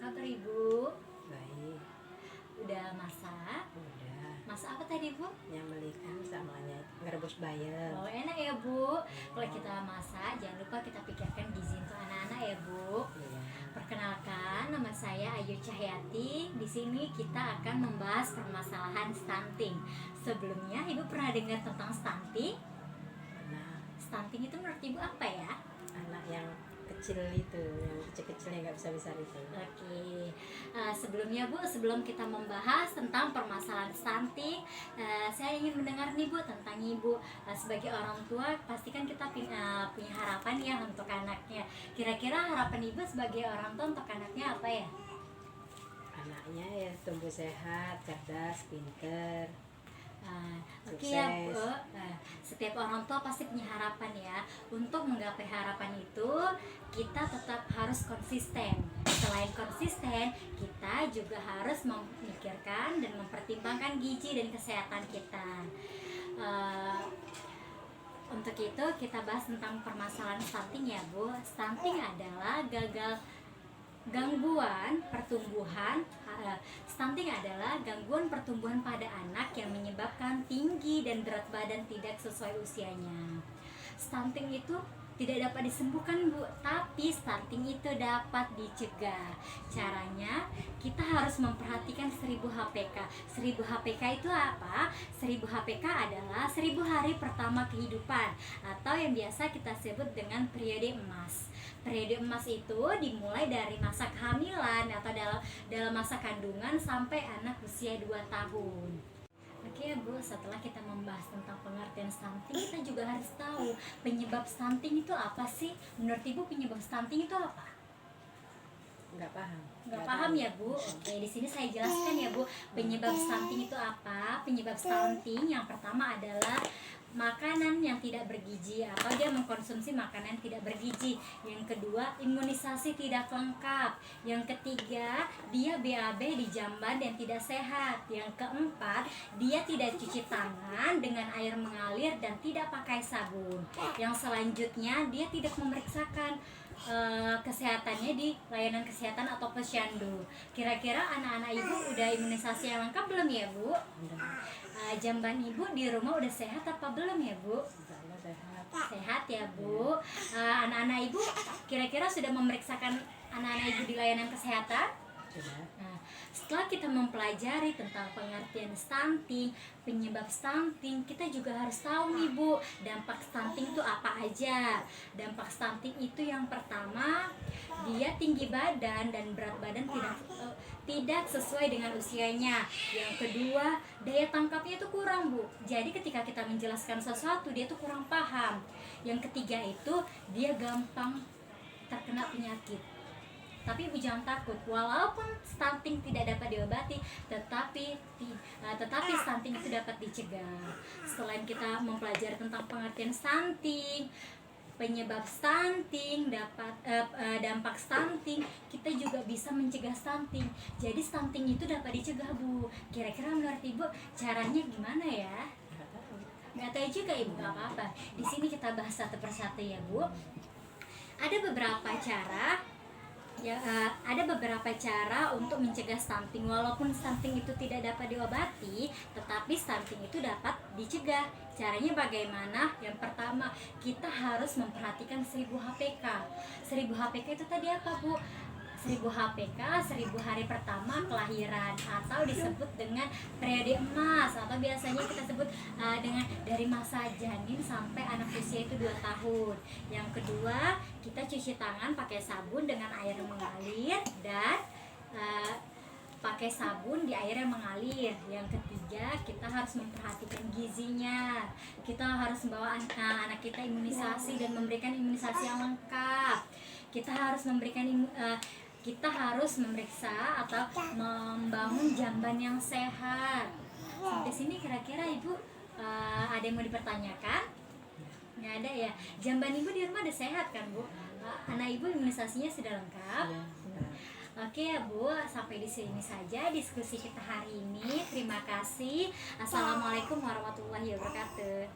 kabar Ibu? Baik, Udah masak? udah. Masak apa tadi Bu? Nyambelikan samanya ngerebus bayam. Oh enak ya Bu. Kalau kita masak jangan lupa kita pikirkan gizi untuk anak-anak ya Bu. Iya. Perkenalkan, nama saya Ayu Cahyati. Di sini kita akan membahas permasalahan stunting. Sebelumnya Ibu pernah dengar tentang stunting? Anak, Stunting itu menurut Ibu apa ya? anak yang kecil itu, yang kecil-kecil yang nggak bisa besar itu. Oke, sebelumnya Bu, sebelum kita membahas tentang permasalahan stunting, saya ingin mendengar nih Bu tentang Ibu sebagai orang tua, pastikan kita punya harapan ya untuk anaknya. Kira-kira harapan Ibu sebagai orang tua untuk anaknya apa ya? Anaknya ya tumbuh sehat, cerdas, pinter. Oke ya Bu, Sukses. setiap orang tua pasti punya harapan ya. Untuk menggapai harapan itu, kita tetap harus konsisten. Selain konsisten, kita juga harus memikirkan dan mempertimbangkan gizi dan kesehatan kita. Eh, untuk itu kita bahas tentang permasalahan stunting ya Bu. Stunting adalah gangguan pertumbuhan. Stunting adalah gangguan pertumbuhan pada anak yang menyebabkan tinggi dan berat badan tidak sesuai usianya. Stunting itu tidak dapat disembuhkan Bu, tapi stunting itu dapat dicegah. Caranya kita harus memperhatikan 1000 HPK. 1000 HPK itu apa? 1000 HPK adalah 1000 hari pertama kehidupan, atau yang biasa kita sebut dengan periode emas. Periode emas itu dimulai dari masa kehamilan atau dalam masa kandungan sampai anak usia 2 tahun. Oke ya Bu, setelah kita membahas tentang pengertian stunting, kita juga harus tahu penyebab stunting itu apa sih? Menurut Ibu penyebab stunting itu apa? Nggak paham. Nggak paham ya Bu? Oke, di sini saya jelaskan ya Bu, penyebab stunting itu apa? Penyebab stunting yang pertama adalah makanan yang tidak bergizi atau dia mengkonsumsi makanan yang tidak bergizi. Yang kedua, imunisasi tidak lengkap. Yang ketiga, dia BAB di jamban dan tidak sehat. Yang keempat, dia tidak cuci tangan dengan air mengalir dan tidak pakai sabun. Yang selanjutnya, dia tidak memeriksakan kesehatannya di layanan kesehatan atau posyandu. Kira-kira anak-anak Ibu udah imunisasi yang lengkap belum ya Bu? Udah. Jamban Ibu di rumah udah sehat apa belum ya Bu? Insya Allah sehat. Sehat ya Bu. Anak-anak Ibu kira-kira sudah memeriksakan anak-anak Ibu di layanan kesehatan? Sudah. Nah, setelah kita mempelajari tentang pengertian stunting, penyebab stunting, kita juga harus tahu nih Bu, dampak stunting itu apa aja. Dampak stunting itu yang pertama, dia tinggi badan dan berat badan tidak sesuai dengan usianya. Yang kedua, daya tangkapnya itu kurang Bu. Jadi ketika kita menjelaskan sesuatu, dia tuh kurang paham. Yang ketiga itu, dia gampang terkena penyakit. Tapi Ibu jangan takut, walaupun stunting tidak dapat diobati, tetapi stunting itu dapat dicegah. Selain kita mempelajari tentang pengertian stunting, penyebab stunting, dampak stunting, kita juga bisa mencegah stunting. Jadi stunting itu dapat dicegah Bu. Kira-kira menurut Ibu caranya gimana ya? Nggak tahu. Nggak tahu juga Ibu, nggak apa-apa. Di sini kita bahas satu persatu ya Bu. Ada beberapa cara. Ada beberapa cara untuk mencegah stunting. Walaupun stunting itu tidak dapat diobati, tetapi stunting itu dapat dicegah. Caranya bagaimana? Yang pertama, kita harus memperhatikan 1000 HPK. 1000 HPK itu tadi apa Bu? 1000 HPK, 1000 hari pertama kelahiran, atau disebut dengan periode emas, atau biasanya kita sebut dengan dari masa janin sampai anak usia itu 2 tahun. Yang kedua, kita cuci tangan pakai sabun dengan air mengalir dan pakai sabun di air yang mengalir. Yang ketiga, kita harus memperhatikan gizinya. Kita harus membawa anak kita imunisasi dan memberikan imunisasi yang lengkap. Kita harus memeriksa atau membangun jamban yang sehat. Sampai sini kira-kira Ibu ada yang mau dipertanyakan? Nggak ada ya. Jamban Ibu di rumah ada sehat kan Bu? Anak Ibu imunisasinya sudah lengkap? Iya, sudah. Oke ya Bu, sampai di sini saja diskusi kita hari ini. Terima kasih. Assalamualaikum warahmatullahi wabarakatuh.